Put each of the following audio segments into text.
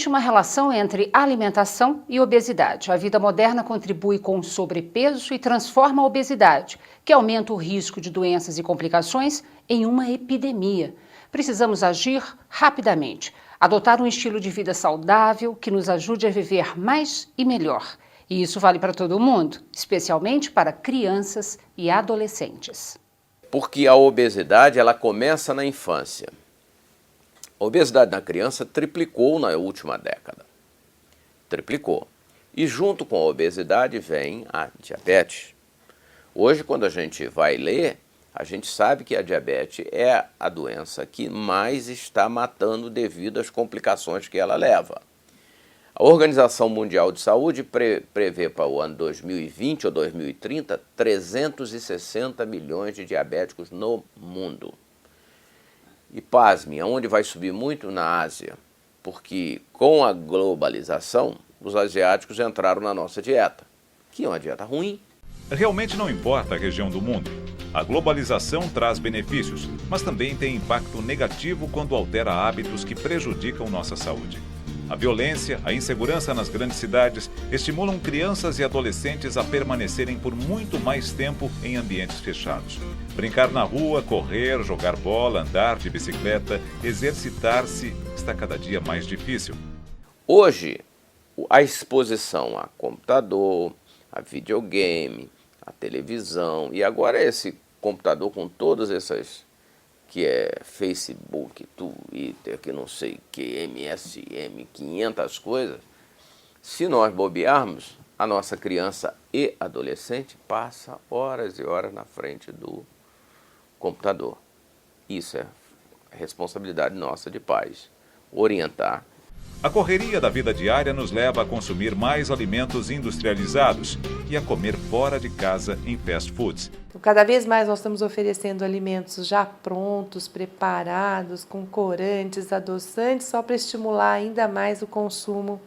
Existe uma relação entre alimentação e obesidade. A vida moderna contribui com o sobrepeso e transforma a obesidade, que aumenta o risco de doenças e complicações, em uma epidemia. Precisamos agir rapidamente, adotar um estilo de vida saudável que nos ajude a viver mais e melhor. E isso vale para todo mundo, especialmente para crianças e adolescentes. Porque a obesidade ela começa na infância. A obesidade na criança triplicou na última década. Triplicou. E junto com a obesidade vem a diabetes. Hoje, quando a gente vai ler, a gente sabe que a diabetes é a doença que mais está matando devido às complicações que ela leva. A Organização Mundial de Saúde prevê para o ano 2020 ou 2030 360 milhões de diabéticos no mundo. E pasme, aonde vai subir muito? Na Ásia, porque com a globalização, os asiáticos entraram na nossa dieta, que é uma dieta ruim. Realmente não importa a região do mundo. A globalização traz benefícios, mas também tem impacto negativo quando altera hábitos que prejudicam nossa saúde. A violência, a insegurança nas grandes cidades estimulam crianças e adolescentes a permanecerem por muito mais tempo em ambientes fechados. Brincar na rua, correr, jogar bola, andar de bicicleta, exercitar-se está cada dia mais difícil. Hoje, a exposição a computador, a videogame, a televisão e agora esse computador com todas essas que é Facebook, Twitter, que não sei o que, MSN, 500 coisas, se nós bobearmos, a nossa criança e adolescente passa horas e horas na frente do computador. Isso é responsabilidade nossa de pais, orientar. A correria da vida diária nos leva a consumir mais alimentos industrializados e a comer fora de casa em fast foods. Cada vez mais nós estamos oferecendo alimentos já prontos, preparados, com corantes, adoçantes, só para estimular ainda mais o consumo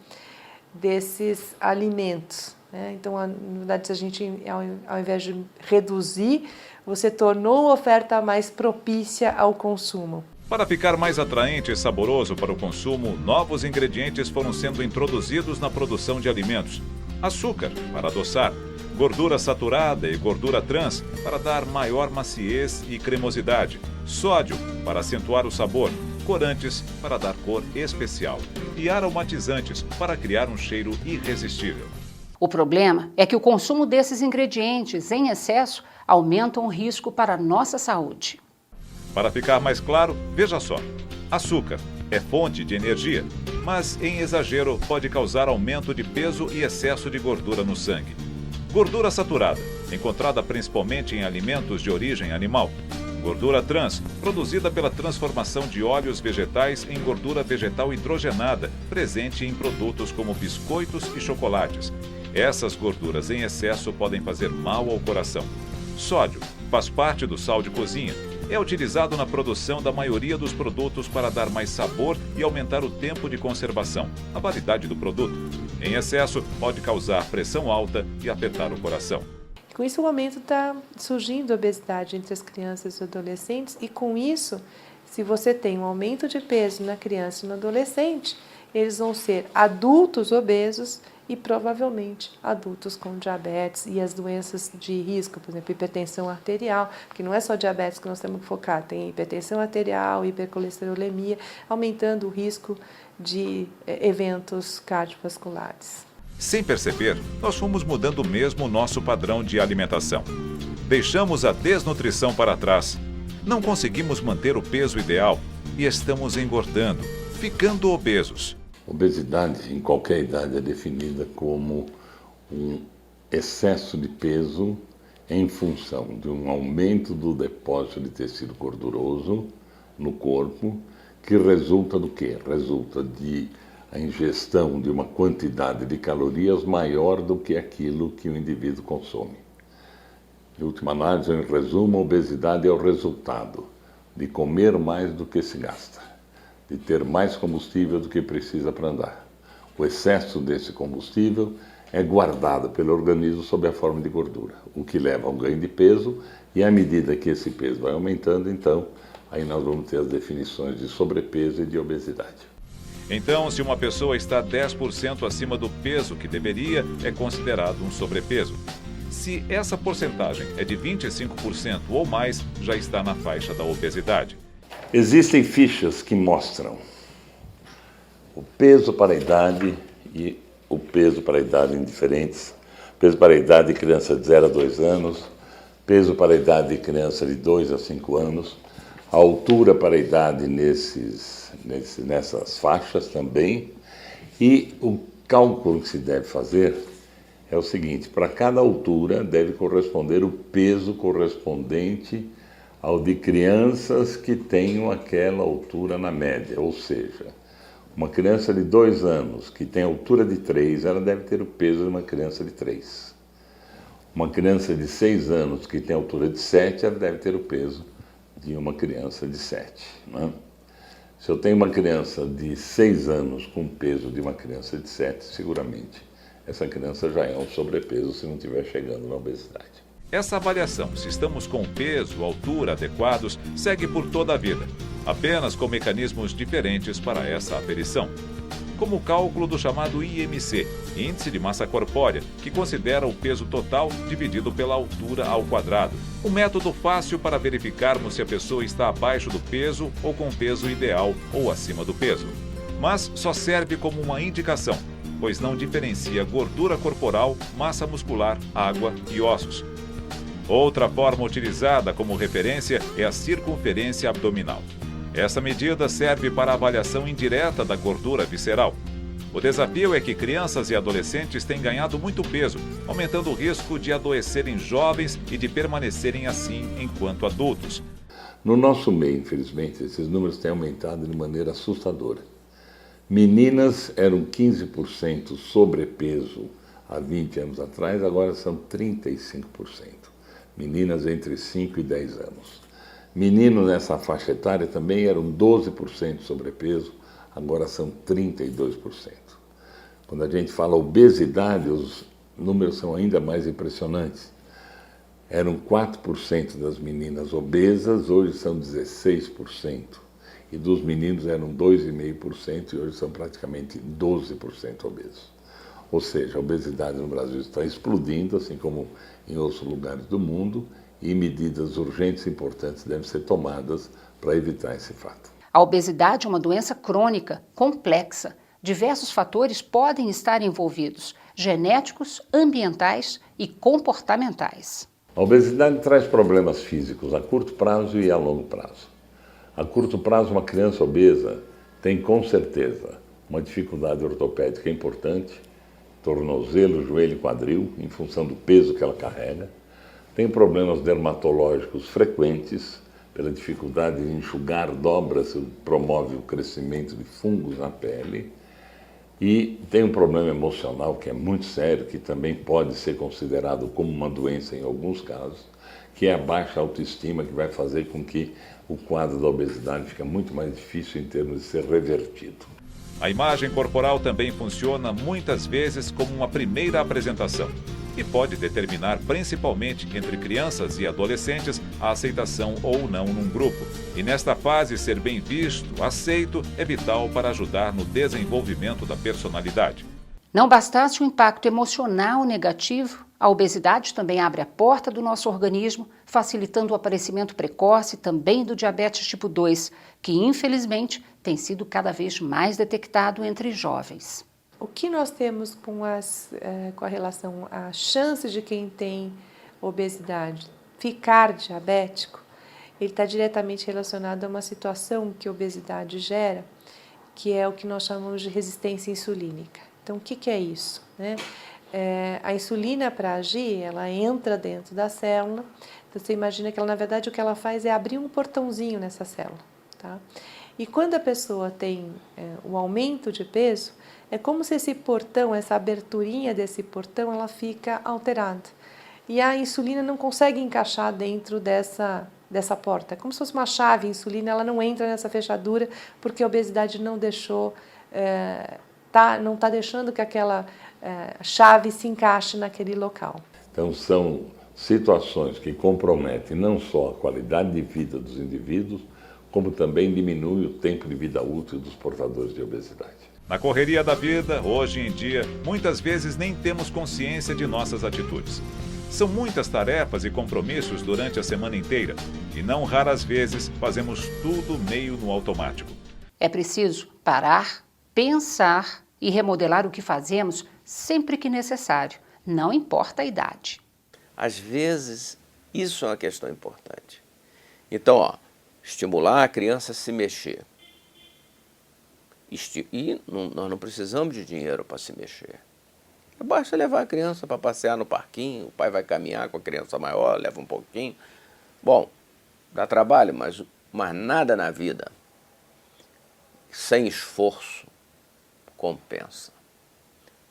desses alimentos, né? Então, na verdade, se a gente, ao invés de reduzir, você tornou a oferta mais propícia ao consumo. Para ficar mais atraente e saboroso para o consumo, novos ingredientes foram sendo introduzidos na produção de alimentos. Açúcar, para adoçar, gordura saturada e gordura trans, para dar maior maciez e cremosidade, sódio, para acentuar o sabor, corantes, para dar cor especial e aromatizantes, para criar um cheiro irresistível. O problema é que o consumo desses ingredientes em excesso aumenta o risco para a nossa saúde. Para ficar mais claro, veja só. Açúcar é fonte de energia, mas em exagero pode causar aumento de peso e excesso de gordura no sangue. Gordura saturada, encontrada principalmente em alimentos de origem animal. Gordura trans, produzida pela transformação de óleos vegetais em gordura vegetal hidrogenada, presente em produtos como biscoitos e chocolates. Essas gorduras em excesso podem fazer mal ao coração. Sódio faz parte do sal de cozinha. É utilizado na produção da maioria dos produtos para dar mais sabor e aumentar o tempo de conservação, a validade do produto. Em excesso, pode causar pressão alta e apertar o coração. Com isso, o aumento está surgindo a obesidade entre as crianças e os adolescentes, e com isso, se você tem um aumento de peso na criança e no adolescente, eles vão ser adultos obesos e provavelmente adultos com diabetes e as doenças de risco, por exemplo, hipertensão arterial, que não é só diabetes que nós temos que focar, tem hipertensão arterial, hipercolesterolemia, aumentando o risco de eventos cardiovasculares. Sem perceber, nós fomos mudando mesmo o nosso padrão de alimentação. Deixamos a desnutrição para trás. Não conseguimos manter o peso ideal e estamos engordando, ficando obesos. Obesidade, em qualquer idade, é definida como um excesso de peso em função de um aumento do depósito de tecido gorduroso no corpo, que resulta do quê? Resulta de a ingestão de uma quantidade de calorias maior do que aquilo que o indivíduo consome. Em última análise, em resumo, a obesidade é o resultado de comer mais do que se gasta, de ter mais combustível do que precisa para andar. O excesso desse combustível é guardado pelo organismo sob a forma de gordura, o que leva a um ganho de peso, e à medida que esse peso vai aumentando, então, aí nós vamos ter as definições de sobrepeso e de obesidade. Então, se uma pessoa está 10% acima do peso que deveria, é considerado um sobrepeso. Se essa porcentagem é de 25% ou mais, já está na faixa da obesidade. Existem fichas que mostram o peso para a idade e o peso para a idade indiferentes, peso para a idade de criança de 0 a 2 anos, peso para a idade de criança de 2 a 5 anos, a altura para a idade nessas faixas também, e o cálculo que se deve fazer é o seguinte: para cada altura deve corresponder o peso correspondente ao de crianças que tenham aquela altura na média, ou seja, uma criança de 2 anos que tem altura de 3, ela deve ter o peso de uma criança de 3. Uma criança de 6 anos que tem altura de 7, ela deve ter o peso de uma criança de 7. Né? Se eu tenho uma criança de 6 anos com o peso de uma criança de 7, seguramente essa criança já é um sobrepeso se não estiver chegando na obesidade. Essa avaliação, se estamos com peso, altura adequados, segue por toda a vida, apenas com mecanismos diferentes para essa aferição. Como o cálculo do chamado IMC, Índice de Massa Corpórea, que considera o peso total dividido pela altura ao quadrado. Um método fácil para verificarmos se a pessoa está abaixo do peso ou com peso ideal ou acima do peso. Mas só serve como uma indicação, pois não diferencia gordura corporal, massa muscular, água e ossos. Outra forma utilizada como referência é a circunferência abdominal. Essa medida serve para a avaliação indireta da gordura visceral. O desafio é que crianças e adolescentes têm ganhado muito peso, aumentando o risco de adoecerem jovens e de permanecerem assim enquanto adultos. No nosso meio, infelizmente, esses números têm aumentado de maneira assustadora. Meninas eram 15% sobrepeso há 20 anos atrás, agora são 35%. Meninas entre 5 e 10 anos. Meninos nessa faixa etária também eram 12% sobrepeso, agora são 32%. Quando a gente fala obesidade, os números são ainda mais impressionantes. Eram 4% das meninas obesas, hoje são 16%. E dos meninos eram 2,5% e hoje são praticamente 12% obesos. Ou seja, a obesidade no Brasil está explodindo, assim como em outros lugares do mundo, e medidas urgentes e importantes devem ser tomadas para evitar esse fato. A obesidade é uma doença crônica, complexa. Diversos fatores podem estar envolvidos: genéticos, ambientais e comportamentais. A obesidade traz problemas físicos a curto prazo e a longo prazo. A curto prazo, uma criança obesa tem com certeza uma dificuldade ortopédica importante, tornozelo, joelho e quadril, em função do peso que ela carrega. Tem problemas dermatológicos frequentes, pela dificuldade de enxugar dobras, promove o crescimento de fungos na pele. E tem um problema emocional que é muito sério, que também pode ser considerado como uma doença em alguns casos, que é a baixa autoestima, que vai fazer com que o quadro da obesidade fique muito mais difícil em termos de ser revertido. A imagem corporal também funciona muitas vezes como uma primeira apresentação e pode determinar, principalmente entre crianças e adolescentes, a aceitação ou não num grupo. E nesta fase, ser bem visto, aceito, é vital para ajudar no desenvolvimento da personalidade. Não bastasse o impacto emocional negativo, a obesidade também abre a porta do nosso organismo, facilitando o aparecimento precoce também do diabetes tipo 2, que infelizmente tem sido cada vez mais detectado entre jovens. O que nós temos com a relação à chance de quem tem obesidade ficar diabético, ele está diretamente relacionado a uma situação que a obesidade gera, que é o que nós chamamos de resistência insulínica. Então, o que é isso, né? A insulina, para agir, ela entra dentro da célula. Então, você imagina que ela, na verdade, o que ela faz é abrir um portãozinho nessa célula, tá? E quando a pessoa tem o aumento de peso, é como se esse portão, essa aberturinha desse portão, ela fica alterada. E a insulina não consegue encaixar dentro dessa porta. É como se fosse uma chave, a insulina ela não entra nessa fechadura porque a obesidade não deixou, não está deixando que aquela chave se encaixe naquele local. Então são situações que comprometem não só a qualidade de vida dos indivíduos, como também diminui o tempo de vida útil dos portadores de obesidade. Na correria da vida, hoje em dia, muitas vezes nem temos consciência de nossas atitudes. São muitas tarefas e compromissos durante a semana inteira e não raras vezes fazemos tudo meio no automático. É preciso parar, pensar e remodelar o que fazemos sempre que necessário, não importa a idade. Às vezes, isso é uma questão importante. Então, estimular a criança a se mexer. E nós não precisamos de dinheiro para se mexer. Basta levar a criança para passear no parquinho, o pai vai caminhar com a criança maior, leva um pouquinho. Bom, dá trabalho, mas nada na vida sem esforço compensa.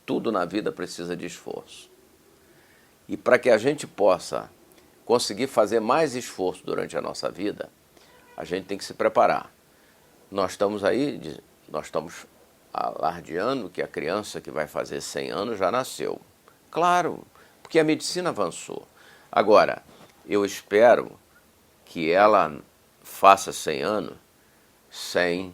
Tudo na vida precisa de esforço. E para que a gente possa conseguir fazer mais esforço durante a nossa vida, a gente tem que se preparar. Nós estamos alardeando que a criança que vai fazer 100 anos já nasceu. Claro, porque a medicina avançou. Agora, eu espero que ela faça 100 anos sem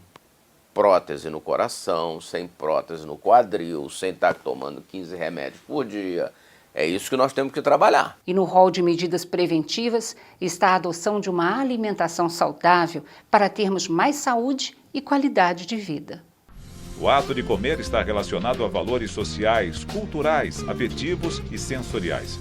prótese no coração, sem prótese no quadril, sem estar tomando 15 remédios por dia. É isso que nós temos que trabalhar. E no rol de medidas preventivas está a adoção de uma alimentação saudável para termos mais saúde e qualidade de vida. O ato de comer está relacionado a valores sociais, culturais, afetivos e sensoriais.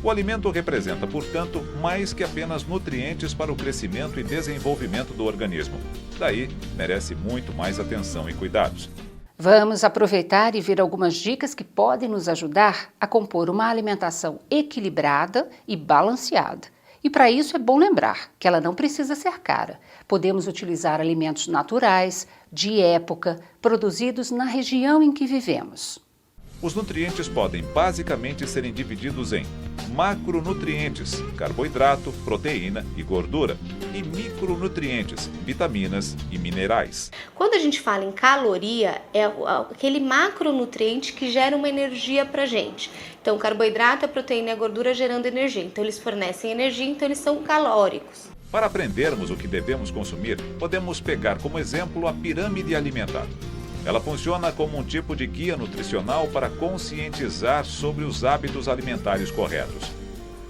O alimento representa, portanto, mais que apenas nutrientes para o crescimento e desenvolvimento do organismo. Daí, merece muito mais atenção e cuidados. Vamos aproveitar e ver algumas dicas que podem nos ajudar a compor uma alimentação equilibrada e balanceada. E para isso é bom lembrar que ela não precisa ser cara. Podemos utilizar alimentos naturais, de época, produzidos na região em que vivemos. Os nutrientes podem basicamente serem divididos em macronutrientes, carboidrato, proteína e gordura, e micronutrientes, vitaminas e minerais. Quando a gente fala em caloria, é aquele macronutriente que gera uma energia pra gente. Então, o carboidrato, a proteína e a gordura gerando energia. Então, eles fornecem energia, então eles são calóricos. Para aprendermos o que devemos consumir, podemos pegar como exemplo a pirâmide alimentar. Ela funciona como um tipo de guia nutricional para conscientizar sobre os hábitos alimentares corretos.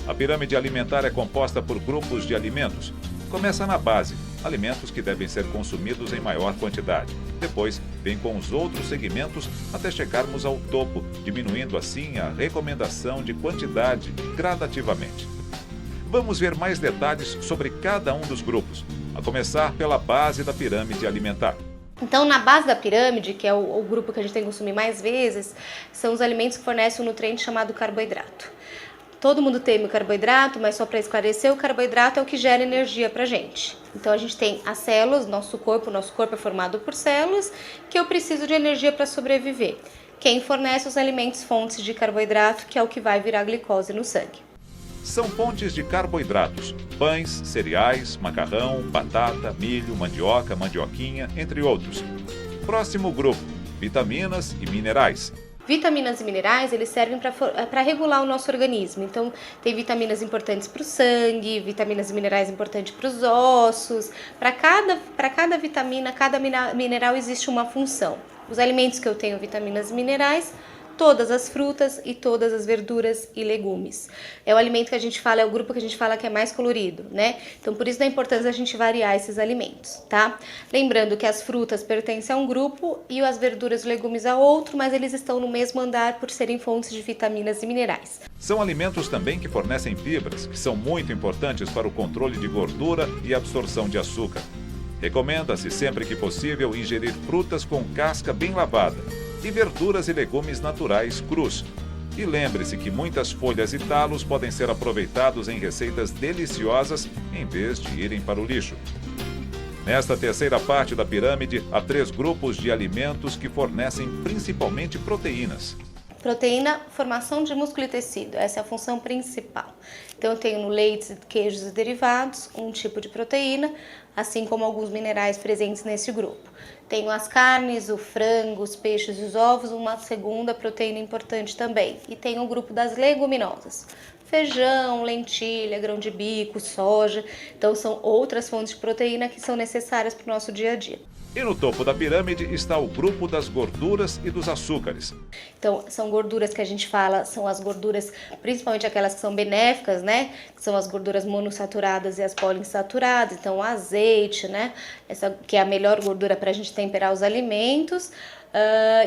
A pirâmide alimentar é composta por grupos de alimentos. Começa na base, alimentos que devem ser consumidos em maior quantidade. Depois, vem com os outros segmentos até chegarmos ao topo, diminuindo assim a recomendação de quantidade gradativamente. Vamos ver mais detalhes sobre cada um dos grupos, a começar pela base da pirâmide alimentar. Então, na base da pirâmide, que é o grupo que a gente tem que consumir mais vezes, são os alimentos que fornecem um nutriente chamado carboidrato. Todo mundo teme o carboidrato, mas só para esclarecer, o carboidrato é o que gera energia pra gente. Então, a gente tem as células, nosso corpo é formado por células, que eu preciso de energia para sobreviver. Quem fornece os alimentos fontes de carboidrato, que é o que vai virar glicose no sangue. São fontes de carboidratos, pães, cereais, macarrão, batata, milho, mandioca, mandioquinha, entre outros. Próximo grupo, vitaminas e minerais. Vitaminas e minerais, eles servem para regular o nosso organismo. Então, tem vitaminas importantes para o sangue, vitaminas e minerais importantes para os ossos. Para cada vitamina, cada mineral existe uma função. Os alimentos que eu tenho vitaminas e minerais, todas as frutas e todas as verduras e legumes. É o alimento que a gente fala, é o grupo que a gente fala que é mais colorido, né? Então, por isso da importância da gente variar esses alimentos, tá? Lembrando que as frutas pertencem a um grupo e as verduras e legumes a outro, mas eles estão no mesmo andar por serem fontes de vitaminas e minerais. São alimentos também que fornecem fibras, que são muito importantes para o controle de gordura e absorção de açúcar. Recomenda-se sempre que possível ingerir frutas com casca bem lavada e verduras e legumes naturais crus. E lembre-se que muitas folhas e talos podem ser aproveitados em receitas deliciosas em vez de irem para o lixo. Nesta terceira parte da pirâmide, há 3 grupos de alimentos que fornecem principalmente proteínas. Proteína, formação de músculo e tecido, essa é a função principal. Então eu tenho no leite, queijos e derivados um tipo de proteína, assim como alguns minerais presentes nesse grupo. Tenho as carnes, o frango, os peixes e os ovos, uma segunda proteína importante também. E tenho o grupo das leguminosas, feijão, lentilha, grão de bico, soja. Então são outras fontes de proteína que são necessárias para o nosso dia a dia. E no topo da pirâmide está o grupo das gorduras e dos açúcares. Então, são gorduras que a gente fala, são as gorduras, principalmente aquelas que são benéficas, né? Que são as gorduras monossaturadas e as poliinsaturadas. Então, o azeite, né? Essa que é a melhor gordura para a gente temperar os alimentos.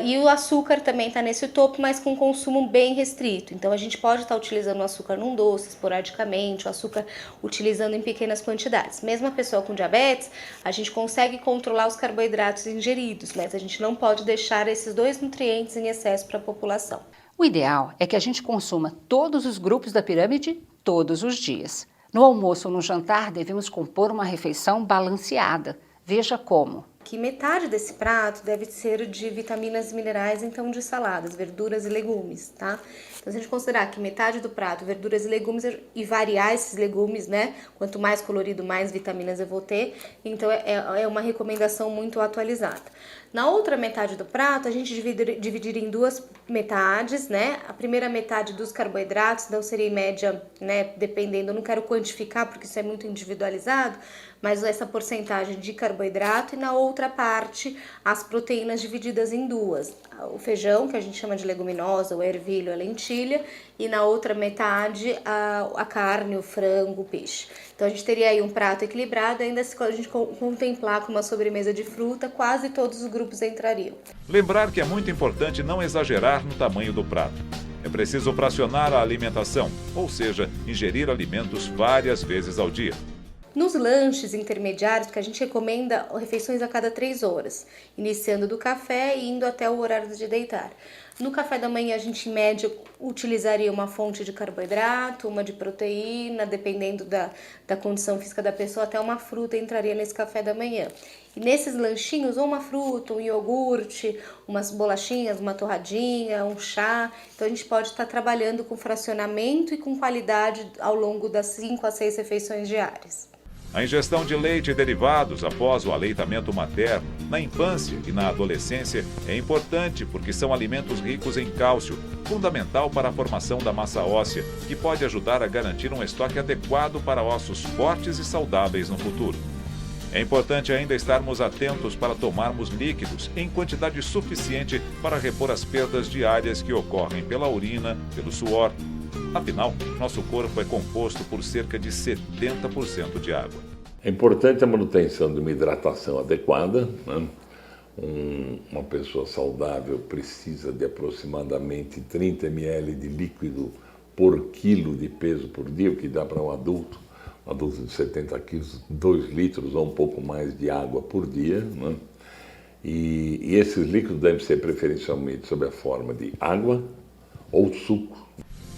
E o açúcar também está nesse topo, mas com consumo bem restrito. Então a gente pode estar utilizando o açúcar num doce, esporadicamente, o açúcar utilizando em pequenas quantidades. Mesmo a pessoa com diabetes, a gente consegue controlar os carboidratos ingeridos, mas a gente não pode deixar esses dois nutrientes em excesso para a população. O ideal é que a gente consuma todos os grupos da pirâmide todos os dias. No almoço ou no jantar, devemos compor uma refeição balanceada. Veja como. Que metade desse prato deve ser de vitaminas e minerais, então de saladas, verduras e legumes, tá? Então, se a gente considerar que metade do prato, verduras e legumes, e variar esses legumes, né? Quanto mais colorido, mais vitaminas eu vou ter. Então, é uma recomendação muito atualizada. Na outra metade do prato, a gente dividir em duas metades, né? A primeira metade dos carboidratos, então seria em média, né? Dependendo, eu não quero quantificar porque isso é muito individualizado, mas essa porcentagem de carboidrato, e na outra parte as proteínas divididas em duas. O feijão, que a gente chama de leguminosa, o ervilho, a lentilha, e na outra metade a carne, o frango, o peixe. Então a gente teria aí um prato equilibrado, ainda se a gente contemplar com uma sobremesa de fruta, quase todos os grupos entrariam. Lembrar que é muito importante não exagerar no tamanho do prato. É preciso fracionar a alimentação, ou seja, ingerir alimentos várias vezes ao dia. Nos lanches intermediários, porque a gente recomenda refeições a cada 3 horas, iniciando do café e indo até o horário de deitar. No café da manhã, a gente, em média, utilizaria uma fonte de carboidrato, uma de proteína, dependendo da condição física da pessoa, até uma fruta entraria nesse café da manhã. E nesses lanchinhos, ou uma fruta, um iogurte, umas bolachinhas, uma torradinha, um chá. Então, a gente pode estar trabalhando com fracionamento e com qualidade ao longo das 5 a 6 refeições diárias. A ingestão de leite e derivados após o aleitamento materno, na infância e na adolescência, é importante porque são alimentos ricos em cálcio, fundamental para a formação da massa óssea, que pode ajudar a garantir um estoque adequado para ossos fortes e saudáveis no futuro. É importante ainda estarmos atentos para tomarmos líquidos em quantidade suficiente para repor as perdas diárias que ocorrem pela urina, pelo suor. Afinal, nosso corpo é composto por cerca de 70% de água. É importante a manutenção de uma hidratação adequada, né? Uma pessoa saudável precisa de aproximadamente 30 ml de líquido por quilo de peso por dia, o que dá para um adulto de 70 quilos, 2 litros ou um pouco mais de água por dia, né? E esses líquidos devem ser preferencialmente sob a forma de água ou suco.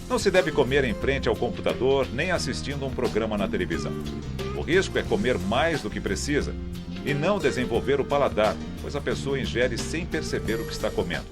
Não se deve comer em frente ao computador nem assistindo um programa na televisão. O risco é comer mais do que precisa e não desenvolver o paladar, pois a pessoa ingere sem perceber o que está comendo.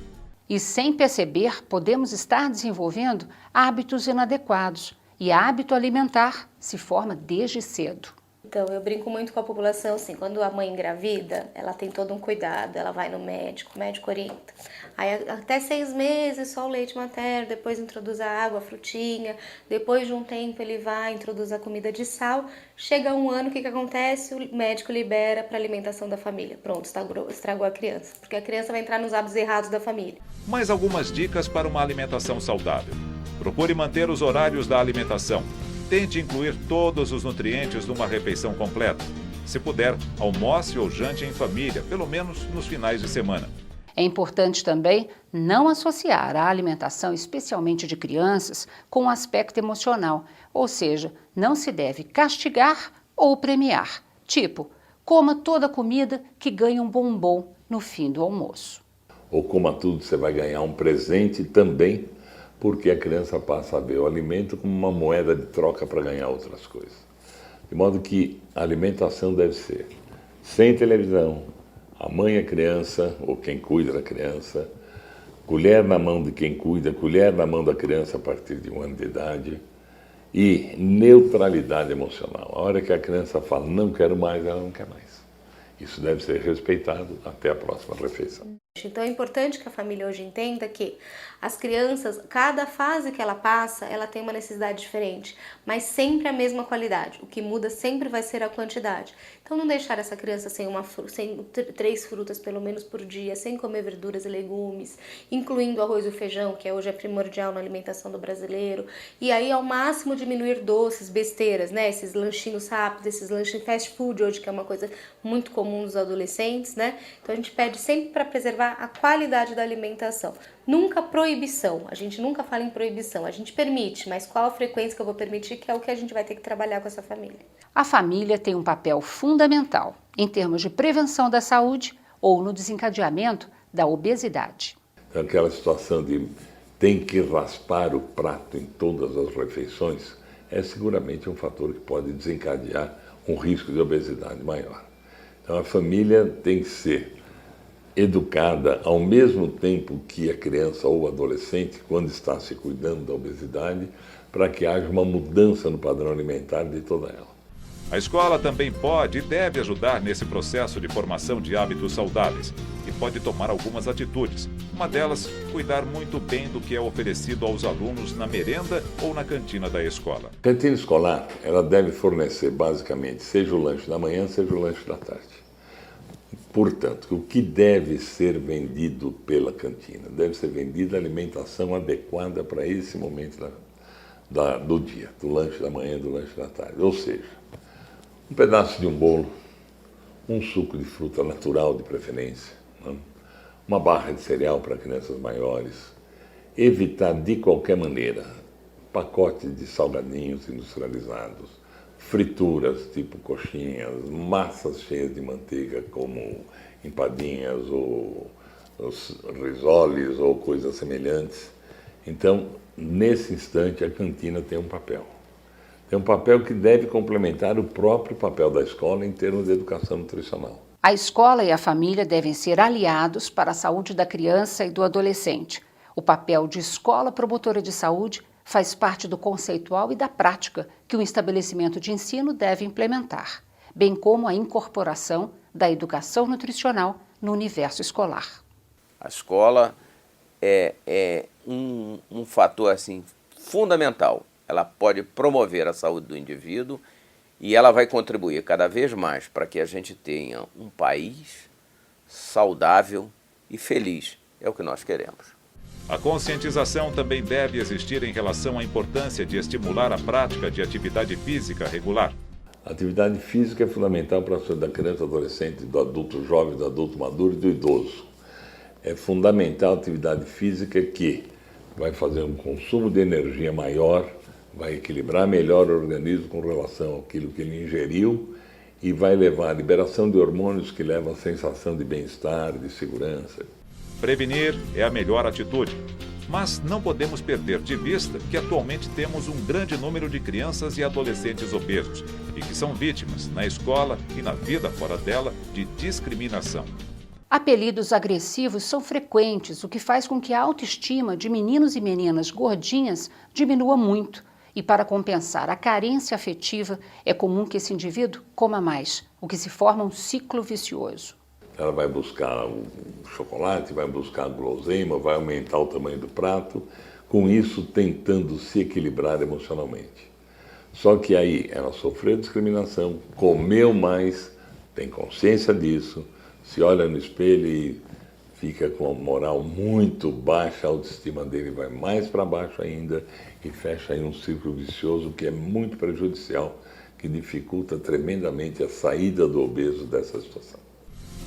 E sem perceber, podemos estar desenvolvendo hábitos inadequados. E hábito alimentar se forma desde cedo. Então, eu brinco muito com a população, assim, quando a mãe engravida, ela tem todo um cuidado, ela vai no médico, o médico orienta. Aí, até 6 meses, só o leite materno, depois introduz a água, a frutinha, depois de um tempo ele vai, introduz a comida de sal. Chega 1 ano, o que acontece? O médico libera para alimentação da família. Pronto, estragou a criança, porque a criança vai entrar nos hábitos errados da família. Mais algumas dicas para uma alimentação saudável. Procure manter os horários da alimentação. Tente incluir todos os nutrientes numa refeição completa. Se puder, almoce ou jante em família, pelo menos nos finais de semana. É importante também não associar a alimentação, especialmente de crianças, com o aspecto emocional, ou seja, não se deve castigar ou premiar. Tipo, coma toda a comida que ganha um bombom no fim do almoço. Ou coma tudo, você vai ganhar um presente também, porque a criança passa a ver o alimento como uma moeda de troca para ganhar outras coisas. De modo que a alimentação deve ser sem televisão, a mãe e a criança, ou quem cuida da criança, colher na mão de quem cuida, colher na mão da criança a partir de 1 ano de idade, e neutralidade emocional. A hora que a criança fala, não quero mais, ela não quer mais. Isso deve ser respeitado até a próxima refeição. Então é importante que a família hoje entenda que as crianças, cada fase que ela passa, ela tem uma necessidade diferente, mas sempre a mesma qualidade. O que muda sempre vai ser a quantidade. Então não deixar essa criança sem 3 frutas pelo menos por dia, sem comer verduras e legumes, incluindo arroz e o feijão, que hoje é primordial na alimentação do brasileiro. E aí ao máximo diminuir doces, besteiras, né? Esses lanchinhos rápidos, esses lanchinhos fast food hoje, que é uma coisa muito comum nos adolescentes, né? Então a gente pede sempre para preservar a qualidade da alimentação. Nunca proibição, a gente nunca fala em proibição, a gente permite, mas qual a frequência que eu vou permitir, que é o que a gente vai ter que trabalhar com essa família. A família tem um papel fundamental em termos de prevenção da saúde ou no desencadeamento da obesidade. Aquela situação de tem que raspar o prato em todas as refeições é seguramente um fator que pode desencadear um risco de obesidade maior. Então a família tem que ser educada ao mesmo tempo que a criança ou o adolescente, quando está se cuidando da obesidade, para que haja uma mudança no padrão alimentar de toda ela. A escola também pode e deve ajudar nesse processo de formação de hábitos saudáveis e pode tomar algumas atitudes. Uma delas, cuidar muito bem do que é oferecido aos alunos na merenda ou na cantina da escola. A cantina escolar, ela deve fornecer basicamente, seja o lanche da manhã, seja o lanche da tarde. Portanto, o que deve ser vendido pela cantina? Deve ser vendida a alimentação adequada para esse momento do dia, do lanche da manhã e do lanche da tarde. Ou seja, um pedaço de um bolo, um suco de fruta natural de preferência, né? Uma barra de cereal para crianças maiores, evitar de qualquer maneira pacotes de salgadinhos industrializados, frituras tipo coxinhas, massas cheias de manteiga como empadinhas ou os risoles ou coisas semelhantes. Então, nesse instante, a cantina tem um papel. Tem um papel que deve complementar o próprio papel da escola em termos de educação nutricional. A escola e a família devem ser aliados para a saúde da criança e do adolescente. O papel de escola promotora de saúde faz parte do conceitual e da prática que o estabelecimento de ensino deve implementar, bem como a incorporação da educação nutricional no universo escolar. A escola é um fator assim, fundamental. Ela pode promover a saúde do indivíduo e ela vai contribuir cada vez mais para que a gente tenha um país saudável e feliz. É o que nós queremos. A conscientização também deve existir em relação à importância de estimular a prática de atividade física regular. A atividade física é fundamental para a saúde da criança, do adolescente, do adulto jovem, do adulto maduro e do idoso. É fundamental a atividade física que vai fazer um consumo de energia maior, vai equilibrar melhor o organismo com relação àquilo que ele ingeriu e vai levar à liberação de hormônios que levam à sensação de bem-estar, de segurança. Prevenir é a melhor atitude, mas não podemos perder de vista que atualmente temos um grande número de crianças e adolescentes obesos e que são vítimas, na escola e na vida fora dela, de discriminação. Apelidos agressivos são frequentes, o que faz com que a autoestima de meninos e meninas gordinhas diminua muito. E para compensar a carência afetiva, é comum que esse indivíduo coma mais, o que se forma um ciclo vicioso. Ela vai buscar o chocolate, vai buscar a guloseima, vai aumentar o tamanho do prato, com isso tentando se equilibrar emocionalmente. Só que aí ela sofreu discriminação, comeu mais, tem consciência disso, se olha no espelho e fica com a moral muito baixa, a autoestima dele vai mais para baixo ainda e fecha aí um círculo vicioso que é muito prejudicial, que dificulta tremendamente a saída do obeso dessa situação.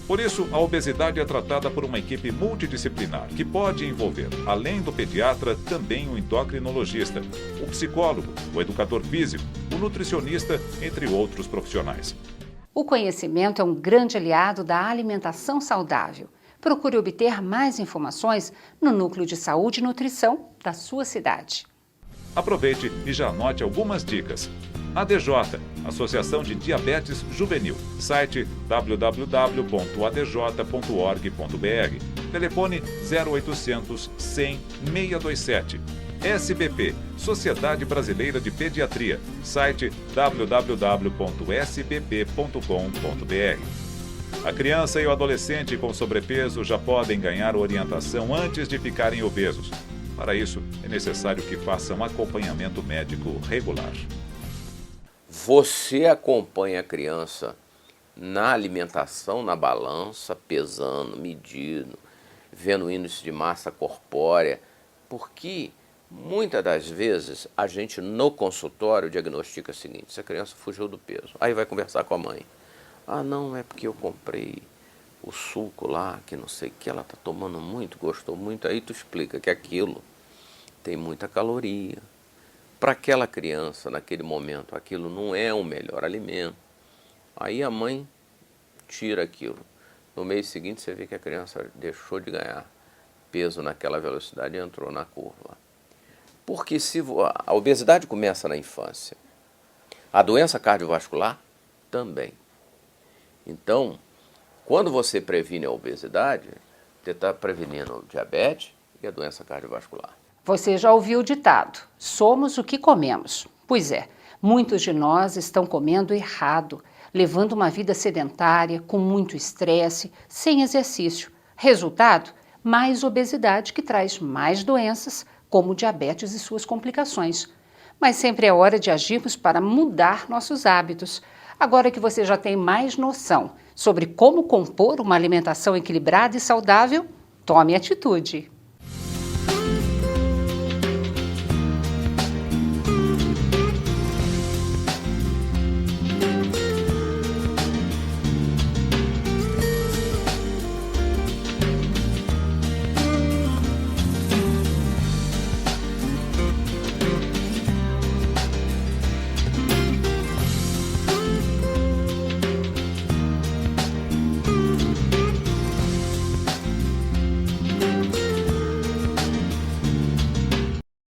Por isso, a obesidade é tratada por uma equipe multidisciplinar, que pode envolver, além do pediatra, também o endocrinologista, o psicólogo, o educador físico, o nutricionista, entre outros profissionais. O conhecimento é um grande aliado da alimentação saudável. Procure obter mais informações no Núcleo de Saúde e Nutrição da sua cidade. Aproveite e já anote algumas dicas. ADJ, Associação de Diabetes Juvenil, site www.adj.org.br, telefone 0800 100 627. SBP, Sociedade Brasileira de Pediatria, site www.sbp.com.br. A criança e o adolescente com sobrepeso já podem ganhar orientação antes de ficarem obesos. Para isso, é necessário que façam acompanhamento médico regular. Você acompanha a criança na alimentação, na balança, pesando, medindo, vendo o índice de massa corpórea, porque muitas das vezes a gente no consultório diagnostica o seguinte: se a criança fugiu do peso, aí vai conversar com a mãe. Ah, não, é porque eu comprei o suco lá, que não sei o que, ela está tomando muito, gostou muito. Aí tu explica que aquilo tem muita caloria. Para aquela criança, naquele momento, aquilo não é o melhor alimento. Aí a mãe tira aquilo. No mês seguinte você vê que a criança deixou de ganhar peso naquela velocidade e entrou na curva. Porque se a obesidade começa na infância, a doença cardiovascular também. Então, quando você previne a obesidade, você está prevenindo o diabetes e a doença cardiovascular. Você já ouviu o ditado: somos o que comemos. Pois é, muitos de nós estão comendo errado, levando uma vida sedentária, com muito estresse, sem exercício. Resultado? Mais obesidade, que traz mais doenças, como diabetes e suas complicações. Mas sempre é hora de agirmos para mudar nossos hábitos. Agora que você já tem mais noção sobre como compor uma alimentação equilibrada e saudável, tome atitude.